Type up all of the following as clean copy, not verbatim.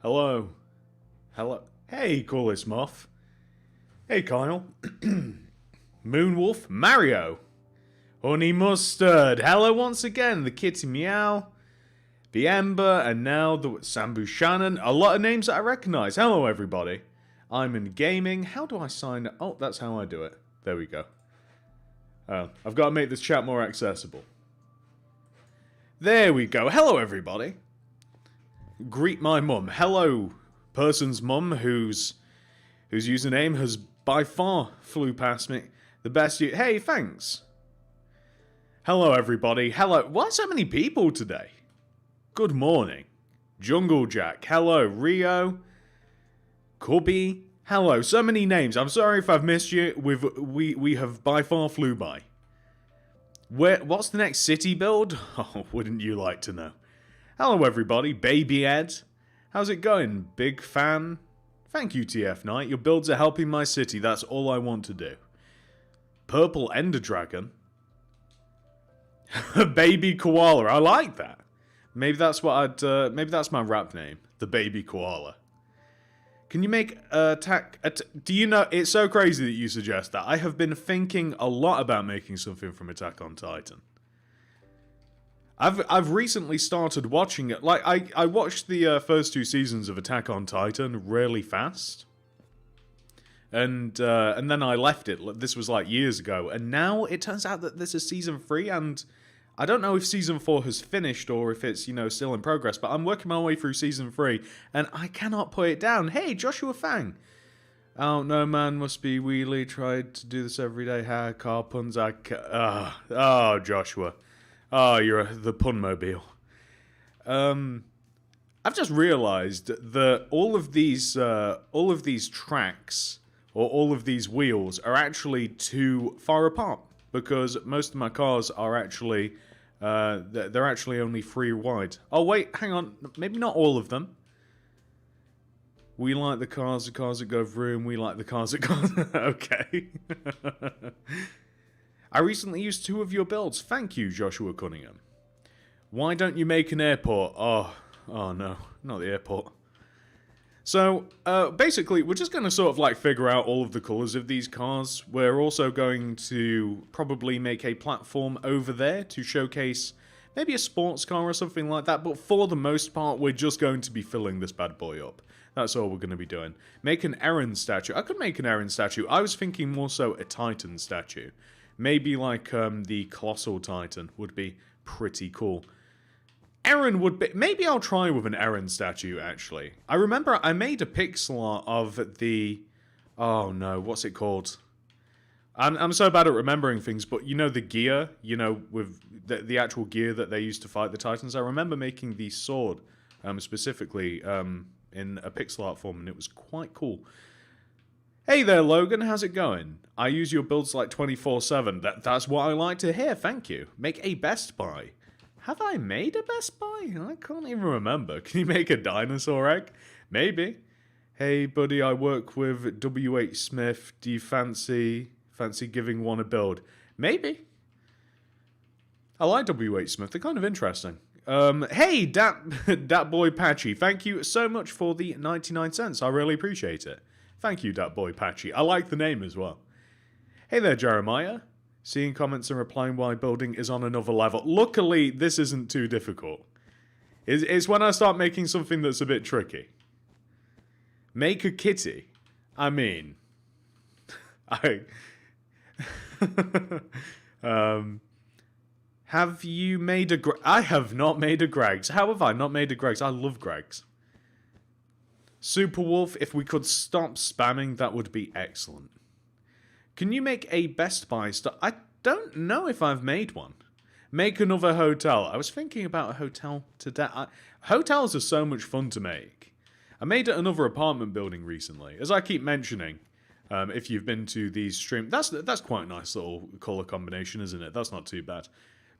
Hello. Hello. Hey, Coolest Muff. Hey, Kyle. Moonwolf. Mario. Honey Mustard. Hello once again. The Kitty Meow. The Ember. And now the Sambu Shannon. A lot of names that I recognize. Hello, everybody. I'm in gaming. How do I sign up? Oh, that's how I do it. There we go. I've got to make this chat more accessible. There we go. Hello, everybody. Greet my mum. Hello, person's mum whose username has by far flew past me. The best you... Hey, thanks. Hello, everybody. Hello. Why so many people today? Good morning. Jungle Jack. Hello, Rio. Cubby. Hello. So many names. I'm sorry if I've missed you. We have by far flew by. What's the next city build? Oh, wouldn't you like to know? Hello, everybody. Baby Ed. How's it going? Big fan? Thank you, TF Knight. Your builds are helping my city. That's all I want to do. Purple Ender Dragon. Baby Koala. I like that. Maybe that's what I'd... maybe that's my rap name. The Baby Koala. Can you make attack... Do you know... It's so crazy that you suggest that. I have been thinking a lot about making something from Attack on Titan. I've recently started watching it. Like, I watched the first 2 seasons of Attack on Titan really fast. And then I left it. This was like years ago. And now it turns out that this is season 3, and I don't know if season 4 has finished or if it's, still in progress, but I'm working my way through season 3, and I cannot put it down. Hey, Joshua Fang. Oh, no man, must be wheelie. Tried to do this every day. Ha, car puns. Oh, Joshua. Oh, you're the punmobile. I've just realized that all of these tracks or all of these wheels are actually too far apart, because most of my cars are actually they're actually only 3 wide. Oh wait, hang on, maybe not all of them. We like the cars that go vroom. We like the cars that go... Okay. I recently used 2 of your builds. Thank you, Joshua Cunningham. Why don't you make an airport? Oh no, not the airport. So, basically, we're just going to sort of like figure out all of the colours of these cars. We're also going to probably make a platform over there to showcase maybe a sports car or something like that. But for the most part, we're just going to be filling this bad boy up. That's all we're going to be doing. Make an Eren statue. I could make an Eren statue. I was thinking more so a Titan statue. Maybe like the Colossal Titan would be pretty cool. Eren would be... Maybe I'll try with an Eren statue, actually. I remember I made a pixel art of the... Oh no, what's it called? I'm so bad at remembering things, but the gear, with the actual gear that they used to fight the Titans. I remember making the sword, specifically, in a pixel art form, and it was quite cool. Hey there, Logan, how's it going? I use your builds like 24/7. That's what I like to hear, thank you. Make a Best Buy. Have I made a Best Buy? I can't even remember. Can you make a dinosaur egg? Maybe. Hey, buddy, I work with W.H. Smith. Do you fancy giving one a build? Maybe. I like W.H. Smith. They're kind of interesting. Hey, Dat Boy Patchy. Thank you so much for the 99 cents. I really appreciate it. Thank you, Dat Boy Patchy. I like the name as well. Hey there, Jeremiah. Seeing comments and replying while building is on another level. Luckily, this isn't too difficult. It's when I start making something that's a bit tricky. Make a kitty. I mean... Have you made a... I have not made a Greg's. How have I not made a Greg's? I love Greg's. Superwolf, if we could stop spamming, that would be excellent. Can you make a Best Buy store? I don't know if I've made one. Make another hotel. I was thinking about a hotel today. Hotels are so much fun to make. I made another apartment building recently. As I keep mentioning, if you've been to these streams, that's quite a nice little colour combination, isn't it? That's not too bad.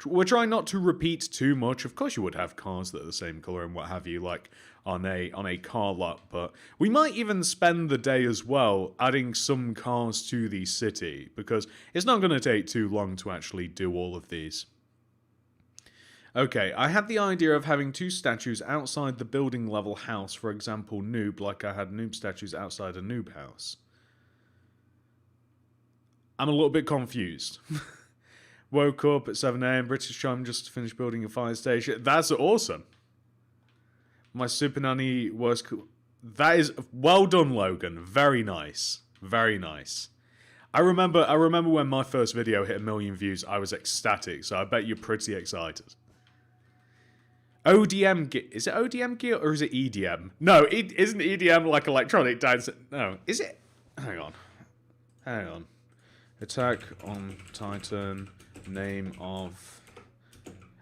We're trying not to repeat too much. Of course you would have cars that are the same colour and what have you, like on a car lot, but we might even spend the day as well adding some cars to the city, because it's not going to take too long to actually do all of these. Okay, I had the idea of having 2 statues outside the building level house, for example, noob, like I had noob statues outside a noob house. I'm a little bit confused. Woke up at 7 AM, British time, just finished building a fire station. That's awesome. My super nanny was cool. That is well done, Logan. Very nice. Very nice. I remember when my first video hit 1 million views, I was ecstatic, so I bet you're pretty excited. ODM gear. Is it ODM gear or is it EDM? No, it isn't EDM like electronic dance. No, is it? Hang on. Hang on. Attack on Titan. Name of...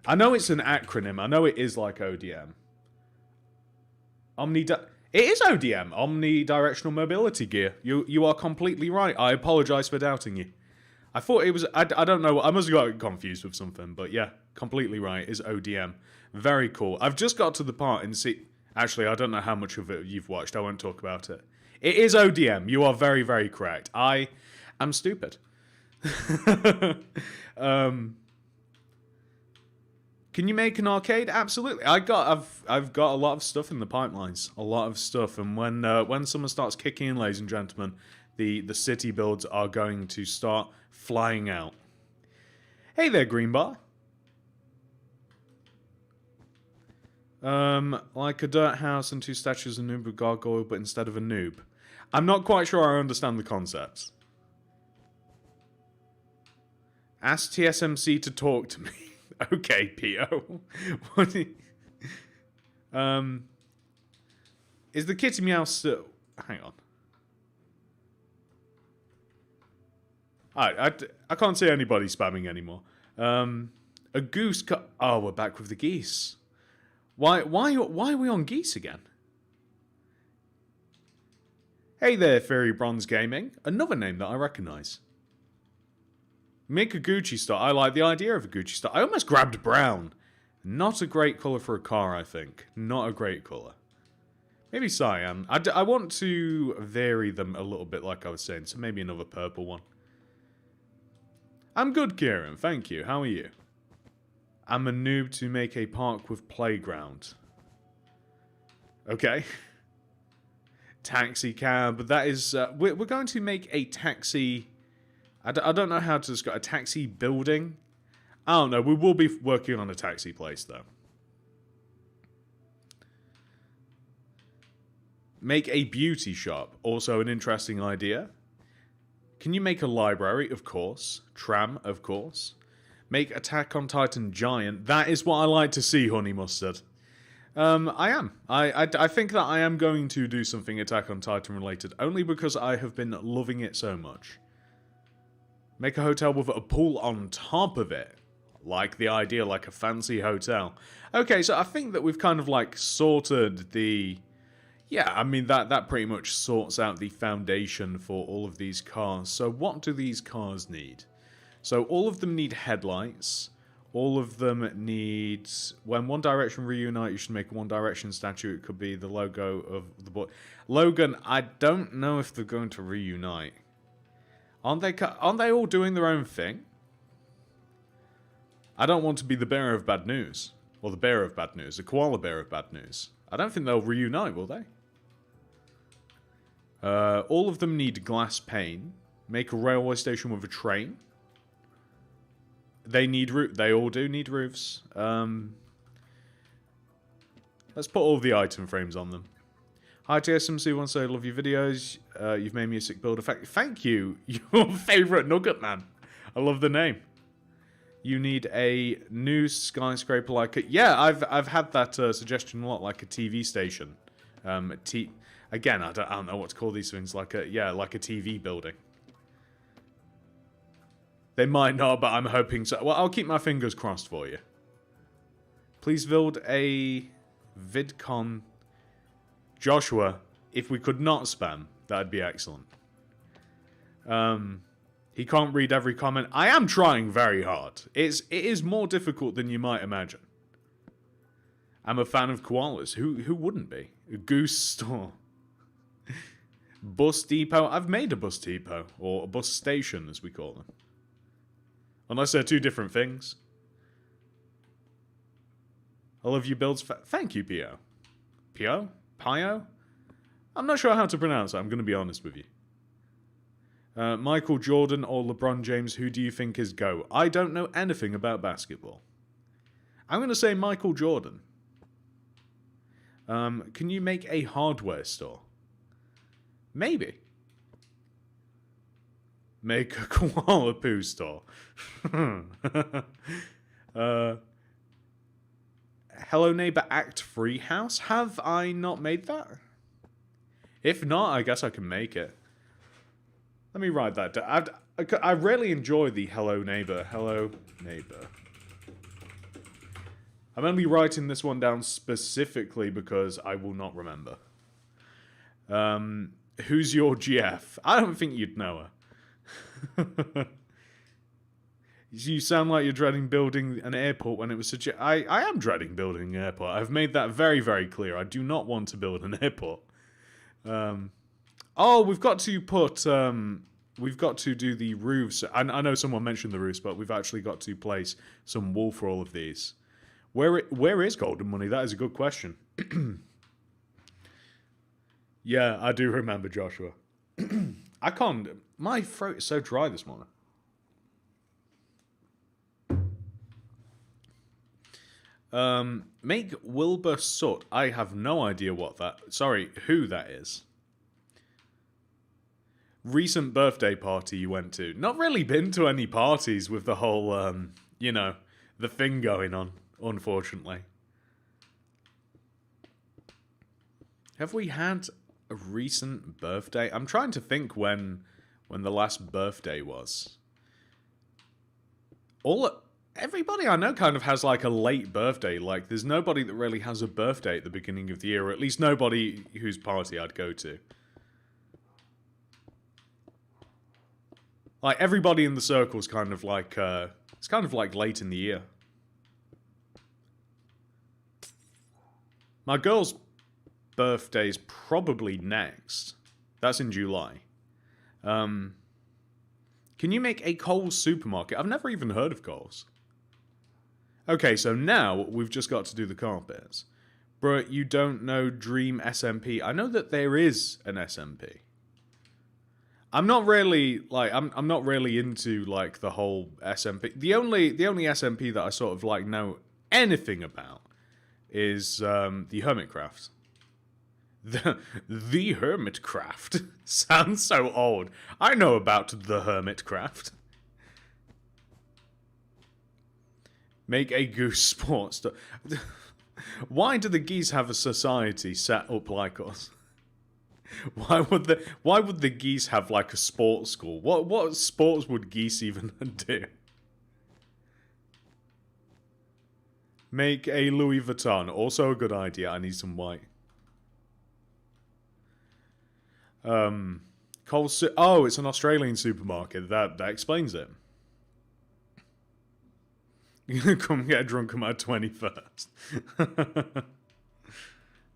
I know it's an acronym. I know it is like ODM. It is ODM. Omnidirectional mobility gear. You are completely right. I apologize for doubting you. I thought it was... I don't know. I must have got confused with something. But yeah, completely right. It's ODM. Very cool. I've just got to the part and see... Actually, I don't know how much of it you've watched. I won't talk about it. It is ODM. You are very, very correct. I am stupid. Can you make an arcade? Absolutely. I've got a lot of stuff in the pipelines. A lot of stuff. And when summer starts kicking in, ladies and gentlemen, the city builds are going to start flying out. Hey there, Greenbar. Like a dirt house and 2 statues of noob with gargoyle, but instead of a noob. I'm not quite sure I understand the concept. Ask TSMC to talk to me. Okay, P.O. Is the kitty meow still... Hang on. I can't see anybody spamming anymore. A goose... Oh, we're back with the geese. Why are we on geese again? Hey there, Fairy Bronze Gaming. Another name that I recognise. Make a Gucci star. I like the idea of a Gucci star. I almost grabbed brown. Not a great colour for a car, I think. Not a great colour. Maybe cyan. I want to vary them a little bit like I was saying, so maybe another purple one. I'm good, Kieran. Thank you. How are you? I'm a noob to make a park with playground. Okay. Taxi cab. But that is... we're going to make a taxi... I don't know how to describe a taxi building. I don't know. We will be working on a taxi place, though. Make a beauty shop. Also an interesting idea. Can you make a library? Of course. Tram, of course. Make Attack on Titan giant. That is what I like to see, Honey Mustard. I am. I think that I am going to do something Attack on Titan related. Only because I have been loving it so much. Make a hotel with a pool on top of it. Like the idea, like a fancy hotel. Okay, so I think that we've kind of like sorted the... Yeah, I mean, that pretty much sorts out the foundation for all of these cars. So what do these cars need? So all of them need headlights. All of them need... When One Direction reunite, you should make a One Direction statue. It could be the logo of the boy. Logan, I don't know if they're going to reunite. Aren't they all doing their own thing? I don't want to be the bearer of bad news. Or the bearer of bad news. The koala bearer of bad news. I don't think they'll reunite, will they? All of them need glass pane. Make a railway station with a train. They all do need roofs. Let's put all the item frames on them. Hi TSMC, once I love your videos. You've made me a sick builder. Thank you. Your favourite nugget man. I love the name. You need a new skyscraper like a... Yeah, I've had that suggestion a lot, like a TV station. Again, I don't know what to call these things. Like a TV building. They might not, but I'm hoping so. Well, I'll keep my fingers crossed for you. Please build a VidCon... Joshua, if we could not spam, that'd be excellent. He can't read every comment. I am trying very hard. It is more difficult than you might imagine. I'm a fan of koalas. Who wouldn't be? A goose store. Bus depot. I've made a bus depot. Or a bus station, as we call them. Unless they're two different things. I love your builds. Thank you, Pio. Pio? Pio? I'm not sure how to pronounce it, I'm going to be honest with you. Michael Jordan or LeBron James, who do you think is GOAT? I don't know anything about basketball. I'm going to say Michael Jordan. Can you make a hardware store? Maybe. Make a koala poo store. Hello Neighbor Act 3 house? Have I not made that? If not, I guess I can make it. Let me write that down. I really enjoy the Hello Neighbor. Hello Neighbor. I'm only writing this one down specifically because I will not remember. Who's your GF? I don't think you'd know her. You sound like you're dreading building an airport when it was such a... I am dreading building an airport. I've made that very, very clear. I do not want to build an airport. Oh, we've got to put... we've got to do the roofs. I know someone mentioned the roofs, but we've actually got to place some wool for all of these. Where is Golden Money? That is a good question. Yeah, I do remember Joshua. I can't... My throat is so dry this morning. Make Wilbur Soot. I have no idea what that... Sorry, who that is. Recent birthday party you went to. Not really been to any parties with the whole, you know, the thing going on, unfortunately. Have we had a recent birthday? I'm trying to think when the last birthday was. Everybody I know kind of has like a late birthday. Like, there's nobody that really has a birthday at the beginning of the year, or at least nobody whose party I'd go to. Like, everybody in the circle's kind of like, it's kind of like late in the year. My girl's birthday's probably next. That's in July. Can you make a Kohl's supermarket? I've never even heard of Kohl's. Okay, so now we've just got to do the carpets. But you don't know Dream SMP. I know that there is an SMP. I'm not really like I'm not really into like the whole SMP. The only SMP that I sort of like know anything about is the Hermitcraft. The Hermitcraft sounds so old. I know about the Hermitcraft. Make a goose sports store. Why do the geese have a society set up like us? Why would the geese have like a sports school? What sports would geese even do? Make a Louis Vuitton. Also a good idea. I need some white. Coles. Oh, it's an Australian supermarket. That explains it. You're gonna come get drunk on my 21st.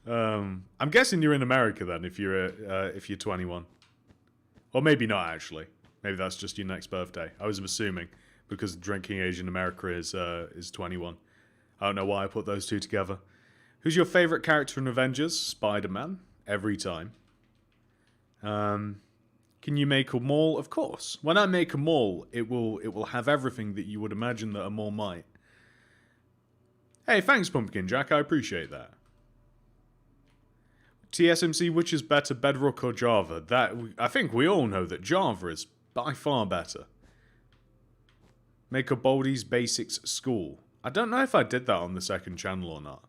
I'm guessing you're in America then, if you're 21, or maybe not actually. Maybe that's just your next birthday. I was assuming because the drinking age in America is 21. I don't know why I put those two together. Who's your favorite character in Avengers? Spider-Man, every time. Can you make a mall? Of course. When I make a mall, it will have everything that you would imagine that a mall might. Hey, thanks, Pumpkin Jack. I appreciate that. TSMC, which is better, Bedrock or Java? I think we all know that Java is by far better. Make a Baldi's Basics school. I don't know if I did that on the second channel or not.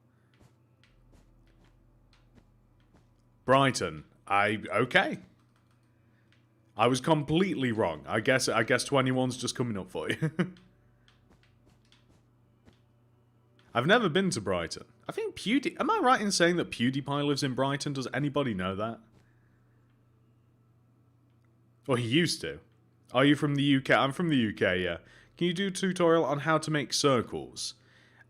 Brighton. Okay. I was completely wrong. I guess 21's just coming up for you. I've never been to Brighton. I think am I right in saying that PewDiePie lives in Brighton? Does anybody know that? Well, he used to. Are you from the UK? I'm from the UK, yeah. Can you do a tutorial on how to make circles?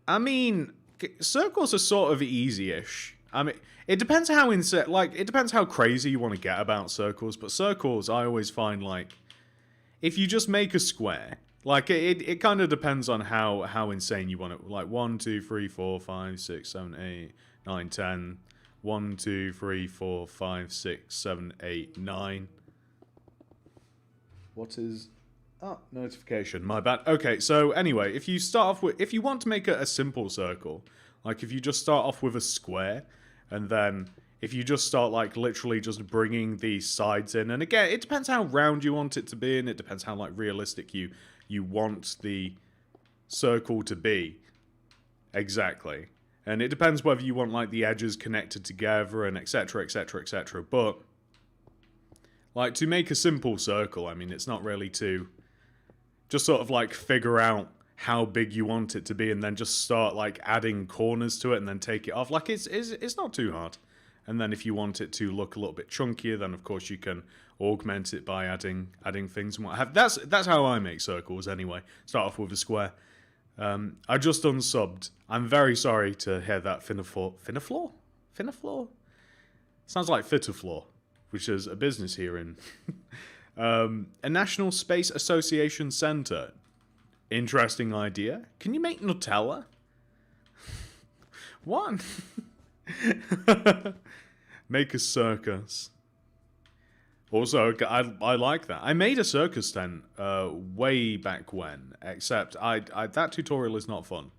I mean, circles are sort of easy-ish. I mean, it depends how it depends how crazy you want to get about circles, but circles I always find like, if you just make a square Like, it kind of depends on how insane you want it. Like, 1, 2, 3, 4, 5, 6, 7, 8, 9, 10. 1, 2, 3, 4, 5, 6, 7, 8, 9. What is... Oh, notification. My bad. Okay, so anyway, if you start off with... If you want to make a simple circle, like if you just start off with a square, and then if you just start, like, literally just bringing the sides in, and again, it depends how round you want it to be, and it depends how, like, realistic you want the circle to be. Exactly. And it depends whether you want, like, the edges connected together and etc, etc, etc. But, like, to make a simple circle, I mean, it's not really to just sort of, like, figure out how big you want it to be and then just start, like, adding corners to it and then take it off. Like, it's not too hard. And then if you want it to look a little bit chunkier, then, of course, you can augment it by adding things and what have. That's how I make circles, anyway. Start off with a square. I just unsubbed. I'm very sorry to hear that. Finaflor? Sounds like Fitaflor, which is a business here in a National Space Association Center. Interesting idea. Can you make Nutella? What? Make a circus. Also, I like that. I made a circus tent way back when, except that tutorial is not fun.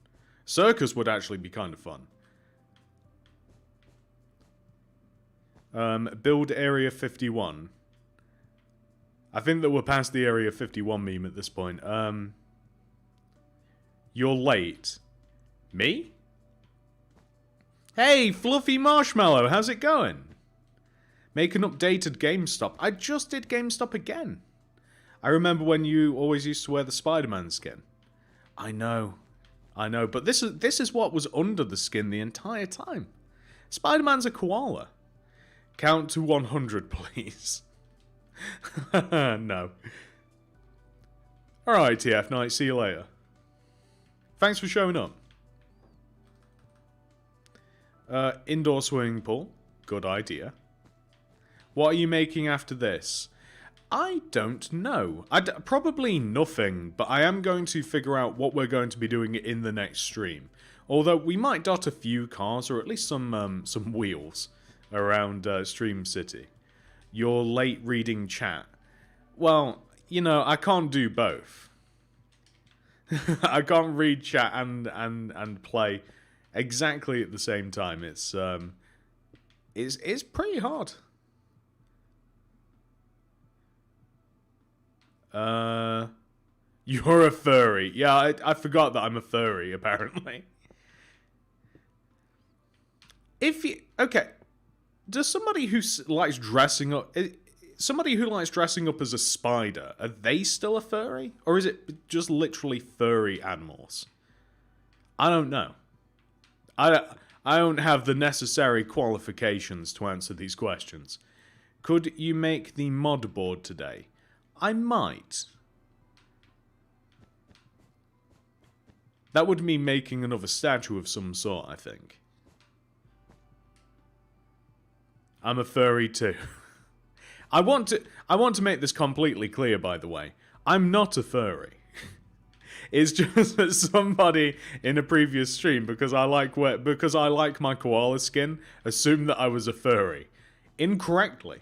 Circus would actually be kind of fun. Build Area 51. I think that we're past the Area 51 meme at this point. You're late. Me? Hey, Fluffy Marshmallow, how's it going? Make an updated GameStop. I just did GameStop again. I remember when you always used to wear the Spider-Man skin. I know, but this is what was under the skin the entire time. Spider-Man's a koala. Count to 100, please. No. Alright, TF Knight, see you later. Thanks for showing up. Indoor swimming pool. Good idea. What are you making after this? I don't know. Probably nothing, but I am going to figure out what we're going to be doing in the next stream. Although we might dot a few cars, or at least some wheels, around Stream City. You're late reading chat. Well, you know, I can't do both. I can't read chat and play exactly at the same time. It's pretty hard. You're a furry. Yeah, I forgot that I'm a furry, apparently. Okay, does somebody who likes dressing up... Somebody who likes dressing up as a spider, are they still a furry? Or is it just literally furry animals? I don't know. I don't have the necessary qualifications to answer these questions. Could you make the mod board today? I might. That would mean making another statue of some sort, I think. I'm a furry too. I want to make this completely clear, by the way. I'm not a furry. It's just that somebody in a previous stream, because I like my koala skin, assumed that I was a furry. Incorrectly.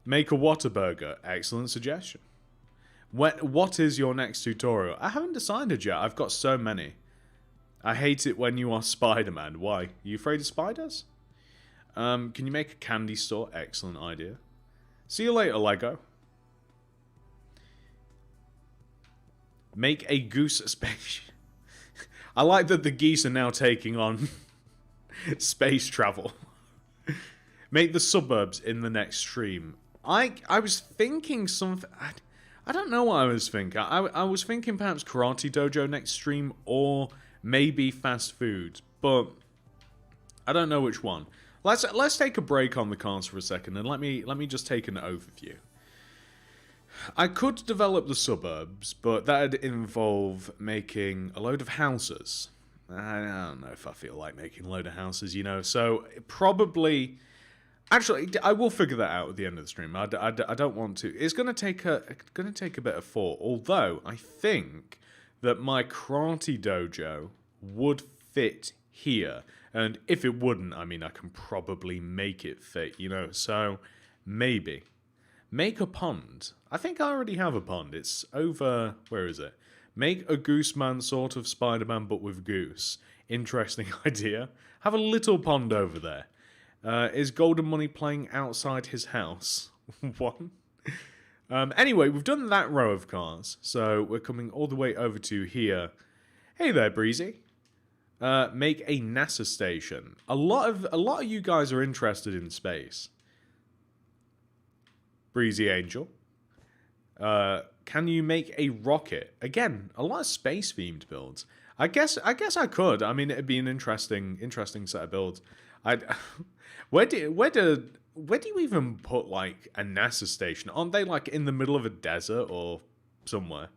Make a Whataburger. Excellent suggestion. What is your next tutorial? I haven't decided yet. I've got so many. I hate it when you are Spider-Man. Why? Are you afraid of spiders? Can you make a candy store? Excellent idea. See you later, Lego. Make a goose space. I like that the geese are now taking on space travel. Make the suburbs in the next stream. I was thinking something... I don't know what I was thinking. I was thinking perhaps Karate Dojo next stream or maybe fast food, but I don't know which one. Let's take a break on the cars for a second and let me just take an overview. I could develop the suburbs, but that'd involve making a load of houses. I don't know if I feel like making a load of houses, you know. So probably Actually, I will figure that out at the end of the stream. I don't want to. It's gonna take a bit of thought. Although I think that my karate dojo would fit here, and if it wouldn't, I mean, I can probably make it fit. You know, so maybe make a pond. I think I already have a pond. It's over. Where is it? Make a Gooseman sort of Spider-Man, but with goose. Interesting idea. Have a little pond over there. Is Golden Money playing outside his house? What? Anyway, we've done that row of cars, so we're coming all the way over to here. Hey there, Breezy. Make a NASA station. A lot of you guys are interested in space. Breezy Angel. Can you make a rocket? Again, a lot of space themed builds. I guess I could. I mean, it'd be an interesting set of builds. Where do you even put like a NASA station? Aren't they like in the middle of a desert or somewhere?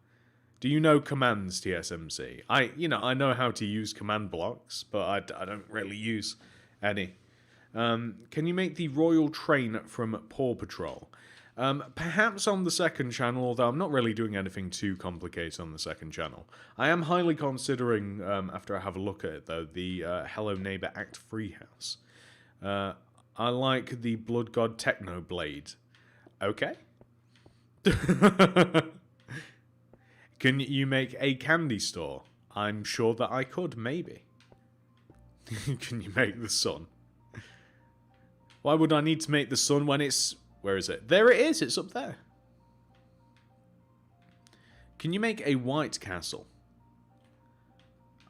Do you know commands, TSMC? I know how to use command blocks, but I don't really use any. Can you make the Royal Train from Paw Patrol? Perhaps on the second channel, although I'm not really doing anything too complicated on the second channel. I am highly considering, after I have a look at it though, the Hello Neighbor Act 3 house. I like the Blood God Techno Blade. Okay. Can you make a candy store? I'm sure that I could, maybe. Can you make the sun? Why would I need to make the sun when it's... Where is it? There it is, it's up there. Can you make a White Castle?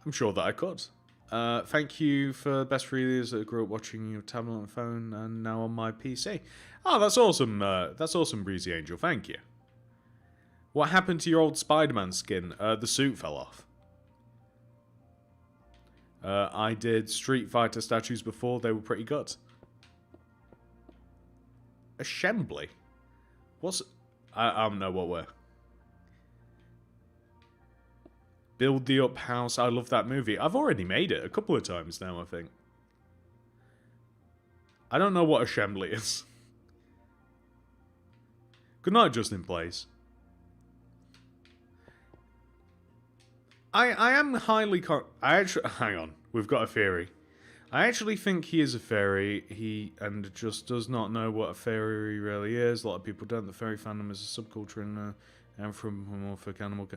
I'm sure that I could. Thank you for best 3 years that I grew up watching your tablet and phone and now on my PC. Oh, that's awesome. That's awesome, Breezy Angel. Thank you. What happened to your old Spider-Man skin? The suit fell off. I did Street Fighter statues before. They were pretty good. Assembly? What's... I don't know what we're... Build the Up House. I love that movie. I've already made it a couple of times now, I think. I don't know what assembly is. Good night, Justin Plays. I am highly hang on. We've got a theory. I actually think he is a fairy, and just does not know what a fairy really is. A lot of people don't. The fairy fandom is a subculture in anthropomorphic animal.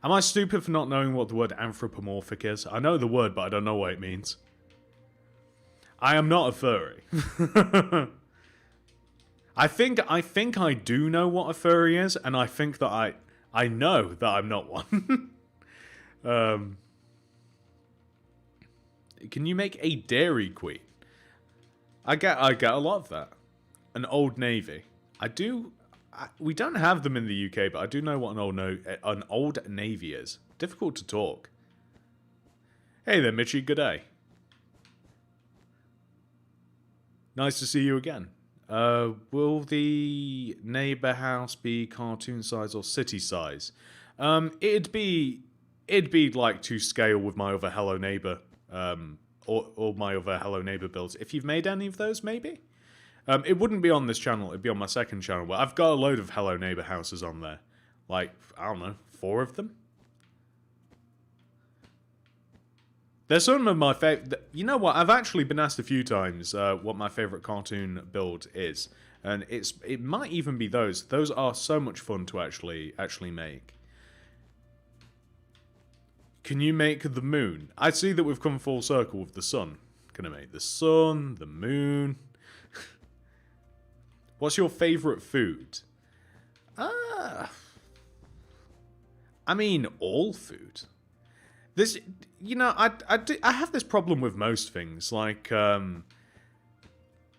Am I stupid for not knowing what the word anthropomorphic is? I know the word, but I don't know what it means. I am not a furry. I think I do know what a furry is, and I think that I know that I'm not one. Can you make a Dairy Queen? I get a lot of that. An Old Navy. We don't have them in the UK, but I do know what an Old Navy is. Difficult to talk. Hey there, Mitchie. Good day. Nice to see you again. Will the neighbor house be cartoon size or city size? It'd be like to scale with my other Hello Neighbor. Or my other Hello Neighbor builds. If you've made any of those, maybe? It wouldn't be on this channel, it'd be on my second channel, but I've got a load of Hello Neighbor houses on there. Like, I don't know, 4 of them? There's some of my favorite... You know what, I've actually been asked a few times what my favorite cartoon build is. And it might even be those. Those are so much fun to actually make. Can you make the moon? I see that we've come full circle with the sun. Can I make the sun, the moon? What's your favourite food? I mean, all food. This, you know, I have this problem with most things. Like, I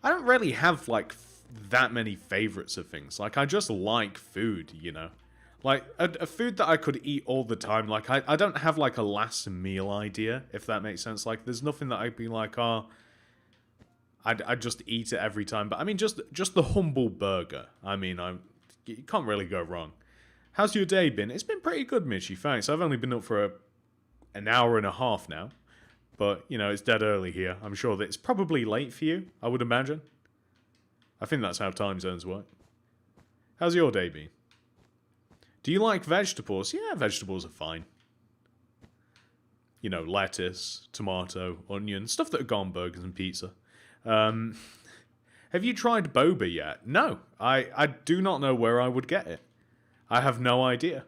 don't really have, like, that many favourites of things. Like, I just like food, you know. Like, a food that I could eat all the time. Like, I don't have, like, a last meal idea, if that makes sense. Like, there's nothing that I'd be like, oh, I'd just eat it every time. But, I mean, just the humble burger. I mean, you can't really go wrong. How's your day been? It's been pretty good, Mitchie, thanks. I've only been up for an hour and a half now. But, you know, it's dead early here. I'm sure that it's probably late for you, I would imagine. I think that's how time zones work. How's your day been? Do you like vegetables? Yeah, vegetables are fine. You know, lettuce, tomato, onion, stuff that would go on burgers and pizza. Have you tried boba yet? No, I do not know where I would get it. I have no idea.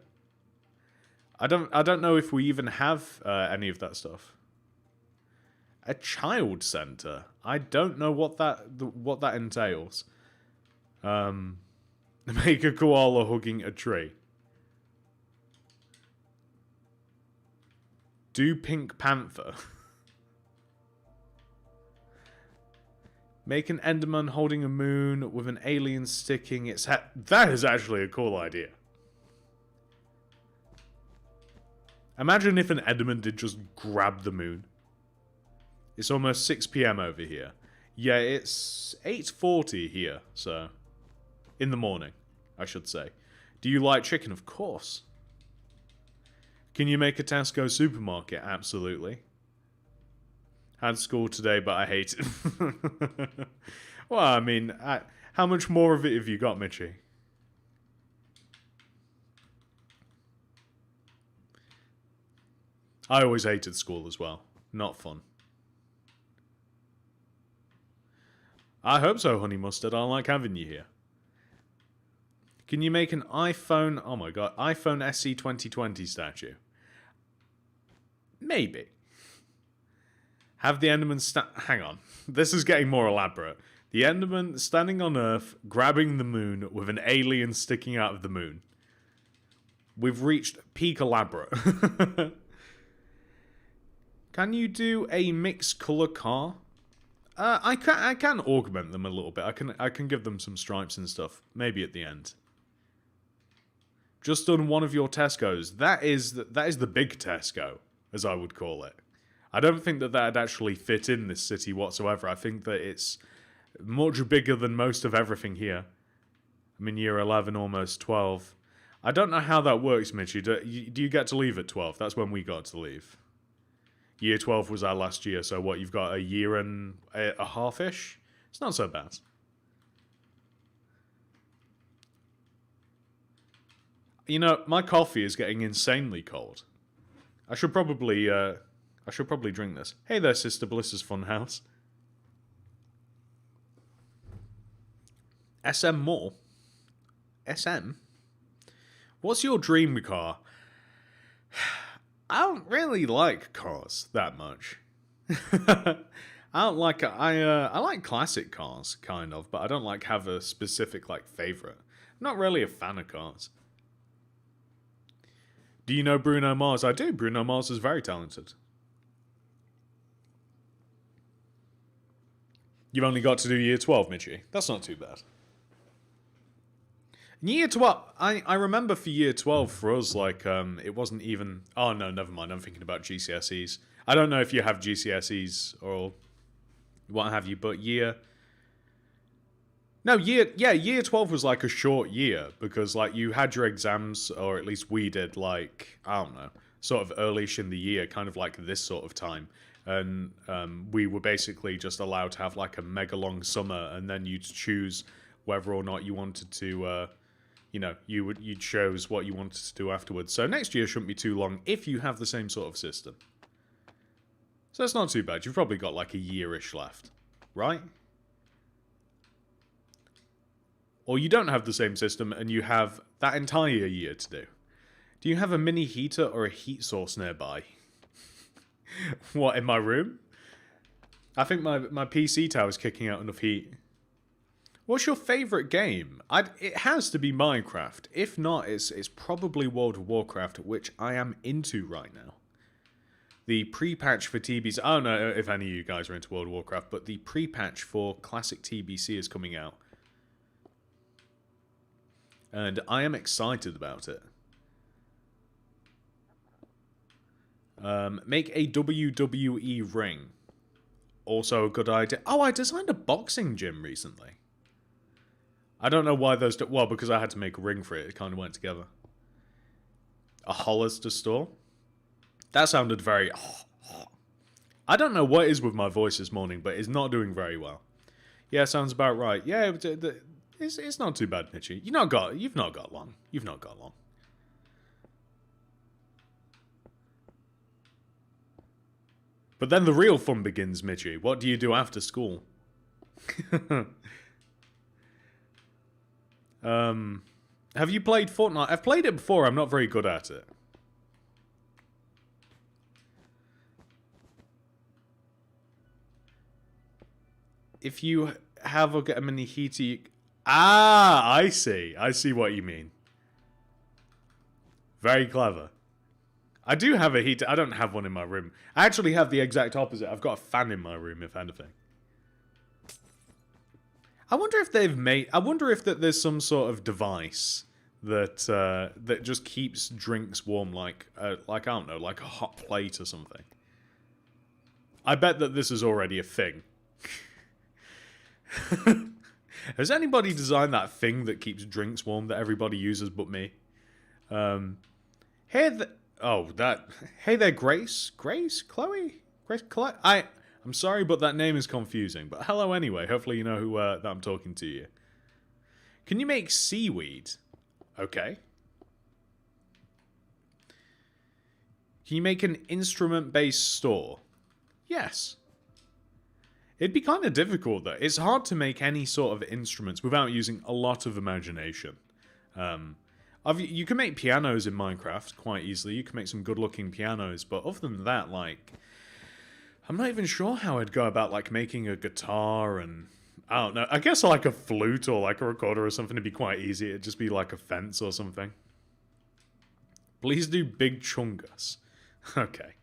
I don't know if we even have any of that stuff. A child center. I don't know what that entails. Make a koala hugging a tree. Do Pink Panther. Make an Enderman holding a moon with an alien sticking its head. That is actually a cool idea. Imagine if an Enderman did just grab the moon. It's almost 6 PM over here. Yeah, it's 8:40 here, so... in the morning, I should say. Do you like chicken? Of course. Can you make a Tesco supermarket? Absolutely. Had school today, but I hate it. Well, I mean, how much more of it have you got, Mitchie? I always hated school as well. Not fun. I hope so, Honey Mustard. I like having you here. Can you make an iPhone... oh my god, iPhone SE 2020 statue? Maybe. Have the Enderman hang on. This is getting more elaborate. The Enderman standing on Earth, grabbing the moon with an alien sticking out of the moon. We've reached peak elaborate. Can you do a mixed color car? I can augment them a little bit. I can give them some stripes and stuff. Maybe at the end. Just done one of your Tesco's. That is the big Tesco, as I would call it. I don't think that that'd actually fit in this city whatsoever. I think that it's much bigger than most of everything here. I'm in year 11, almost 12. I don't know how that works, Mitchie. Do you get to leave at 12? That's when we got to leave. Year 12 was our last year, so what, you've got a year and a half-ish? It's not so bad. You know, my coffee is getting insanely cold. I should probably drink this. Hey there, Sister Bliss's Funhouse. SM more? SM? What's your dream car? I don't really like cars that much. I don't like... I like classic cars, kind of, but I don't like have a specific, like, favorite. I'm not really a fan of cars. Do you know Bruno Mars? I do. Bruno Mars is very talented. You've only got to do year 12, Mitchie. That's not too bad. Year 12, I remember for year 12 for us, like, it wasn't even... oh, no, never mind. I'm thinking about GCSEs. I don't know if you have GCSEs or what have you, but year... no, year 12 was like a short year because, like, you had your exams, or at least we did, like, I don't know, sort of early-ish in the year, kind of like this sort of time. And we were basically just allowed to have, like, a mega-long summer, and then you'd choose whether or not you wanted to... you know, you chose what you wanted to do afterwards. So next year shouldn't be too long if you have the same sort of system. So that's not too bad. You've probably got like a year-ish left, right? Or you don't have the same system and you have that entire year to do. Do you have a mini heater or a heat source nearby? What, in my room? I think my PC tower is kicking out enough heat. What's your favourite game? It has to be Minecraft. If not, it's probably World of Warcraft, which I am into right now. The pre-patch for TBC... I don't know if any of you guys are into World of Warcraft, but the pre-patch for Classic TBC is coming out. And I am excited about it. Make a WWE ring. Also a good idea. Oh, I designed a boxing gym recently. I don't know why those... well, because I had to make a ring for it. It kind of went together. A Hollister store? That sounded very... I don't know what it is with my voice this morning, but it's not doing very well. Yeah, sounds about right. Yeah, it's not too bad, Mitchy. You've not got long. You've not got long. But then the real fun begins, Mitchy. What do you do after school? Have you played Fortnite? I've played it before. I'm not very good at it. If you have a mini heater... Ah, I see. I see what you mean. Very clever. I do have a heater. I don't have one in my room. I actually have the exact opposite. I've got a fan in my room, if anything. I wonder if they've made... I wonder if there's some sort of device that that just keeps drinks warm, like I don't know, like a hot plate or something. I bet that this is already a thing. Has anybody designed that thing that keeps drinks warm that everybody uses but me? Hey there, Grace, Chloe. I'm sorry, but that name is confusing. But hello anyway. Hopefully you know who that I'm talking to you. Can you make seaweed? Okay. Can you make an instrument-based store? Yes. It'd be kind of difficult, though. It's hard to make any sort of instruments without using a lot of imagination. You can make pianos in Minecraft quite easily. You can make some good-looking pianos, but other than that, like... I'm not even sure how I'd go about, like, making a guitar and... I don't know. I guess, like, a flute or, like, a recorder or something would be quite easy. It'd just be, like, a fence or something. Please do Big Chungus. Okay.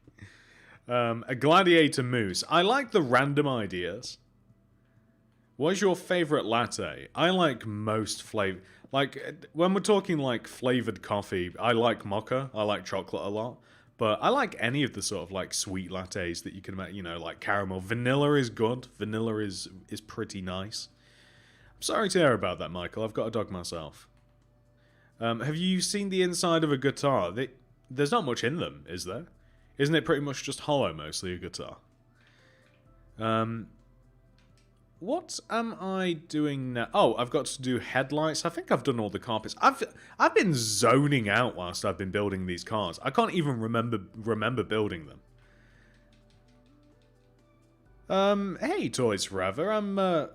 A gladiator moose. I like the random ideas. What's your favorite latte? I like most flavor. Like, when we're talking, like, flavored coffee, I like mocha. I like chocolate a lot. But I like any of the sort of, like, sweet lattes that you can make, you know, like caramel. Vanilla is good. Vanilla is pretty nice. I'm sorry to hear about that, Michael. I've got a dog myself. Have you seen the inside of a guitar? There's not much in them, is there? Isn't it pretty much just hollow, mostly, a guitar? What am I doing now? Oh, I've got to do headlights. I think I've done all the carpets. I've been zoning out whilst I've been building these cars. I can't even remember building them. Hey, Toys Forever.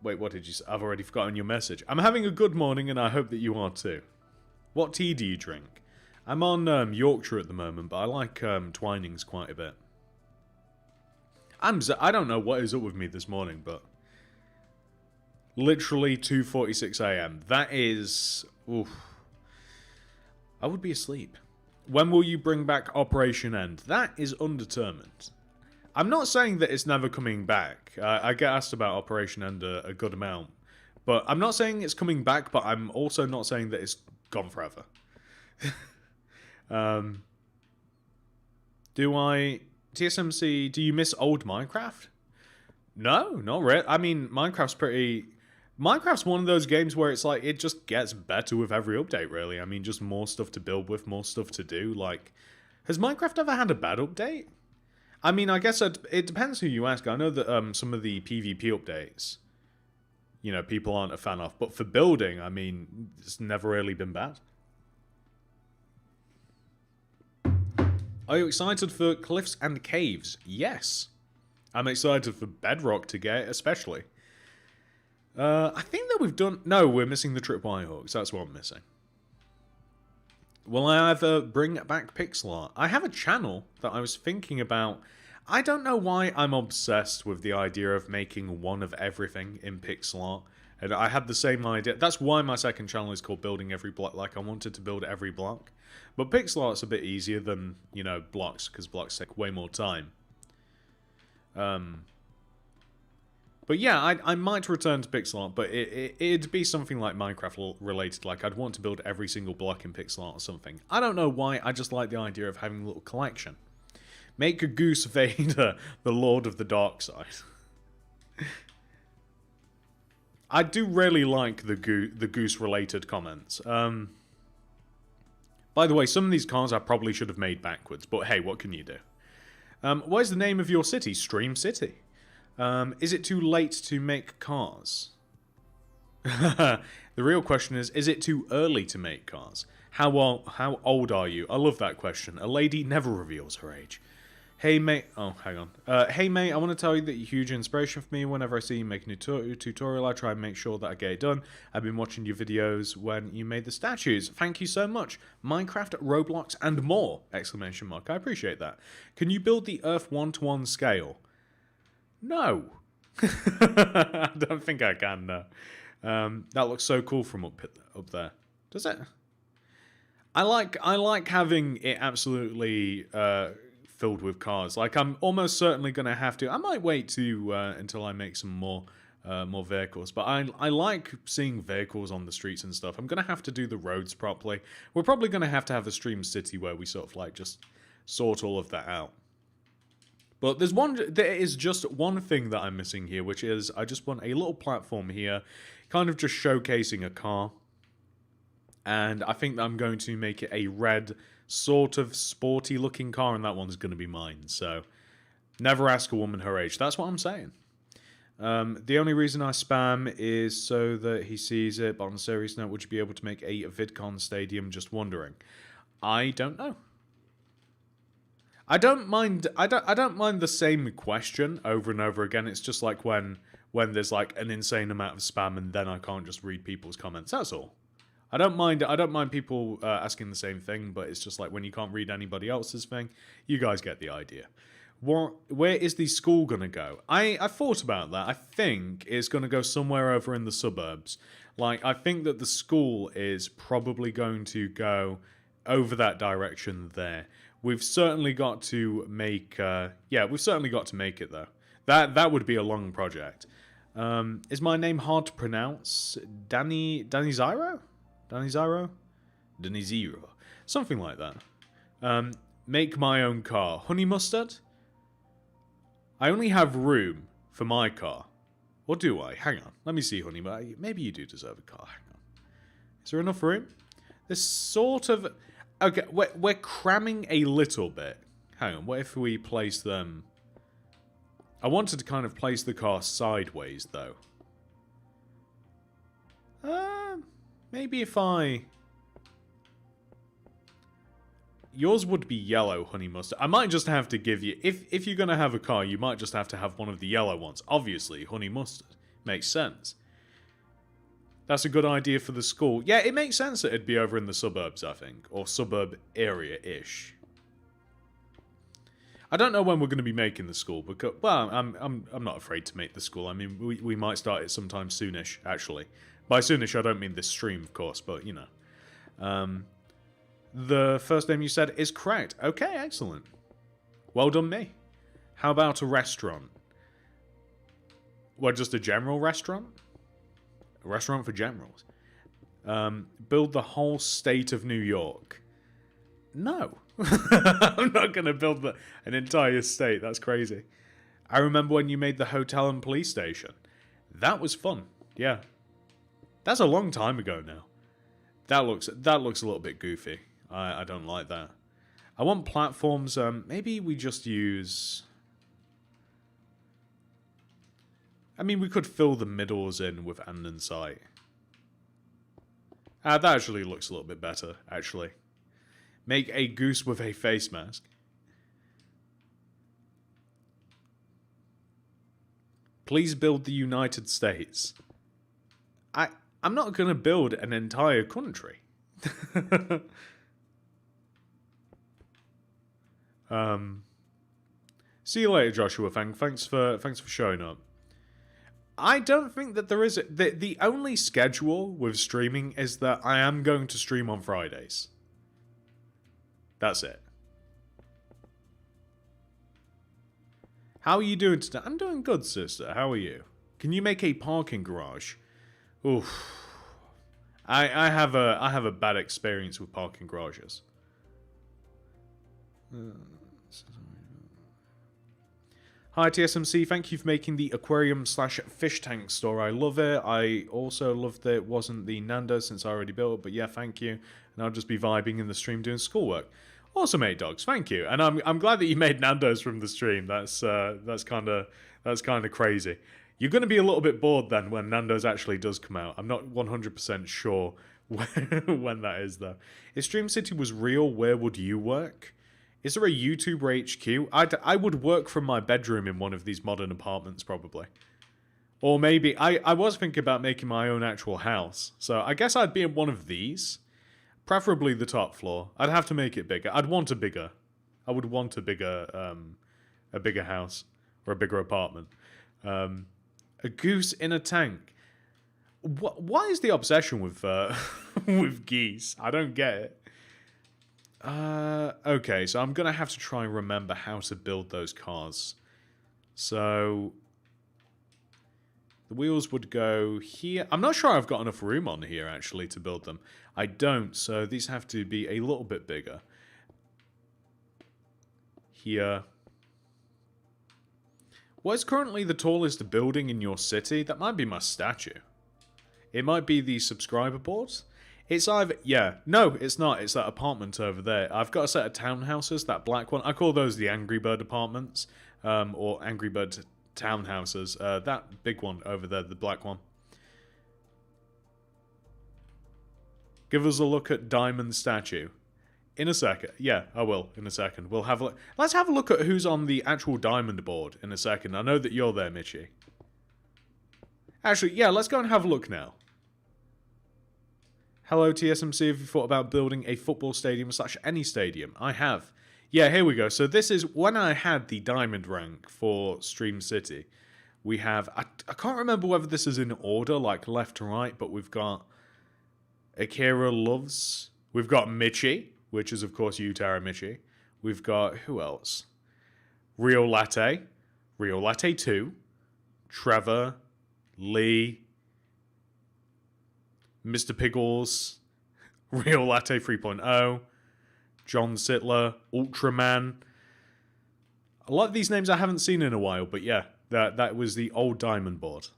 Wait, what did you say? I've already forgotten your message. I'm having a good morning, and I hope that you are too. What tea do you drink? I'm on Yorkshire at the moment, but I like Twinings quite a bit. I don't know what is up with me this morning, but literally 2:46 AM. That is... Oof. I would be asleep. When will you bring back Operation End? That is undetermined. I'm not saying that it's never coming back. I get asked about Operation End a good amount. But I'm not saying it's coming back, but I'm also not saying that it's gone forever. TSMC, do you miss old Minecraft? No, not really. I mean, Minecraft's one of those games where it's like, it just gets better with every update, really. I mean, just more stuff to build with, more stuff to do. Like, has Minecraft ever had a bad update? I mean, I guess it depends who you ask. I know that some of the PvP updates, you know, people aren't a fan of. But for building, I mean, it's never really been bad. Are you excited for Cliffs and Caves? Yes. I'm excited for Bedrock to get, especially. I think that we've done... No, we're missing the Tripwire hooks. That's what I'm missing. Will I ever bring back pixel art? I have a channel that I was thinking about. I don't know why I'm obsessed with the idea of making one of everything in pixel art. And I had the same idea. That's why my second channel is called Building Every Block. Like, I wanted to build every block. But pixel art's a bit easier than, you know, blocks, because blocks take way more time. But yeah, I might return to pixel art, but it'd be something like Minecraft related. Like, I'd want to build every single block in pixel art or something. I don't know why, I just like the idea of having a little collection. Make a Goose Vader the Lord of the Dark Side. I do really like the Goose-related comments. By the way, some of these cars I probably should have made backwards, but hey, what can you do? What is the name of your city? Stream City. Is it too late to make cars? The real question is it too early to make cars? How old are you? I love that question. A lady never reveals her age. Hey mate, oh hang on. Hey mate, I want to tell you that you're a huge inspiration for me. Whenever I see you make a new tutorial, I try and make sure that I get it done. I've been watching your videos when you made the statues. Thank you so much. Minecraft, Roblox, and more! Exclamation mark. I appreciate that. Can you build the Earth 1-to-1 scale? No. I don't think I can, no. That looks so cool from up there. Does it? I like having it absolutely filled with cars. Like, I'm almost certainly going to have to... I might wait to until I make some more vehicles. But I like seeing vehicles on the streets and stuff. I'm going to have to do the roads properly. We're probably going to have a stream city where we sort of like just sort all of that out. But there is just one thing that I'm missing here, which is I just want a little platform here, kind of just showcasing a car. And I think that I'm going to make it a red, sort of sporty looking car, and that one's going to be mine. So, never ask a woman her age. That's what I'm saying. The only reason I spam is so that he sees it, but on a serious note, would you be able to make a VidCon stadium? Just wondering. I don't know. I don't mind the same question over and over again. It's just like when there's like an insane amount of spam and then I can't just read people's comments. That's all. I don't mind people asking the same thing, but it's just like when you can't read anybody else's thing, you guys get the idea. Where is the school gonna go? I thought about that. I think it's gonna go somewhere over in the suburbs. Like, I think that the school is probably going to go over that direction there. We've certainly got to make we've certainly got to make it though. That would be a long project. Is my name hard to pronounce? Danny Zyro? Danny Zyro? Danny Zero. Something like that. Make my own car. Honey mustard? I only have room for my car. Or do I? Hang on. Let me see, honey. Maybe you do deserve a car. Hang on. Is there enough room? There's sort of... Okay, we're cramming a little bit. Hang on. What if we place them... I wanted to kind of place the car sideways, though. Maybe if I... Yours would be yellow, honey mustard. I might just have to give you... If you're going to have a car, you might just have to have one of the yellow ones. Obviously, honey mustard. Makes sense. That's a good idea for the school. Yeah, it makes sense that it'd be over in the suburbs, I think. Or suburb area-ish. I don't know when we're going to be making the school, because... Well, I'm not afraid to make the school. I mean, we might start it sometime soonish, actually. By soonish, I don't mean this stream, of course, but, you know. The first name you said is correct. Okay, excellent. Well done, me. How about a restaurant? What, just a general restaurant? A restaurant for generals. Build the whole state of New York. No. I'm not going to build an entire state. That's crazy. I remember when you made the hotel and police station. That was fun. Yeah. That's a long time ago now. That looks a little bit goofy. I don't like that. I want platforms. Maybe we just use... I mean, we could fill the middles in with andesite. That actually looks a little bit better, actually. Make a goose with a face mask. Please build the United States. I'm not going to build an entire country. See you later, Joshua Fang. Thanks for showing up. I don't think that there is... The only schedule with streaming is that I am going to stream on Fridays. That's it. How are you doing today? I'm doing good, sister. How are you? Can you make a parking garage? Oof. I have a bad experience with parking garages. Hi TSMC, thank you for making the aquarium/fish tank store. I love it. I also love that it wasn't the Nando since I already built it, but yeah, thank you. And I'll just be vibing in the stream doing schoolwork. Awesome, 8 dogs. Thank you. And I'm glad that you made Nando's from the stream. That's kind of crazy. You're going to be a little bit bored then when Nando's actually does come out. I'm not 100% sure when that is, though. If Stream City was real, where would you work? Is there a YouTuber HQ? I would work from my bedroom in one of these modern apartments, probably. Or maybe, I was thinking about making my own actual house. So I guess I'd be in one of these. Preferably the top floor. I'd have to make it bigger. I would want a bigger house. Or a bigger apartment. A goose in a tank. Why is the obsession with with geese? I don't get it. Okay, so I'm going to have to try and remember how to build those cars. So the wheels would go here. I'm not sure I've got enough room on here, actually, to build them. I don't, so these have to be a little bit bigger. Here. What is currently the tallest building in your city? That might be my statue. It might be the subscriber boards. It's either... Yeah. No, it's not. It's that apartment over there. I've got a set of townhouses, that black one. I call those the Angry Bird apartments. Or Angry Bird townhouses. That big one over there, the black one. Give us a look at Diamond Statue. In a second. Yeah, I will. In a second. We'll have a look. Let's have a look at who's on the actual Diamond board in a second. I know that you're there, Mitchie. Actually, yeah, let's go and have a look now. Hello, TSMC. Have you thought about building a football stadium / any stadium? I have. Yeah, here we go. So this is when I had the Diamond rank for Stream City. We have... I can't remember whether this is in order, like left to right, but we've got Akira Loves. We've got Michi, which is, of course, you, Tara Michi. We've got... Who else? Real Latte. Real Latte 2. Trevor. Lee. Mr. Piggles. Real Latte 3.0. John Sittler. Ultraman. A lot of these names I haven't seen in a while, but yeah, that was the old Diamond board.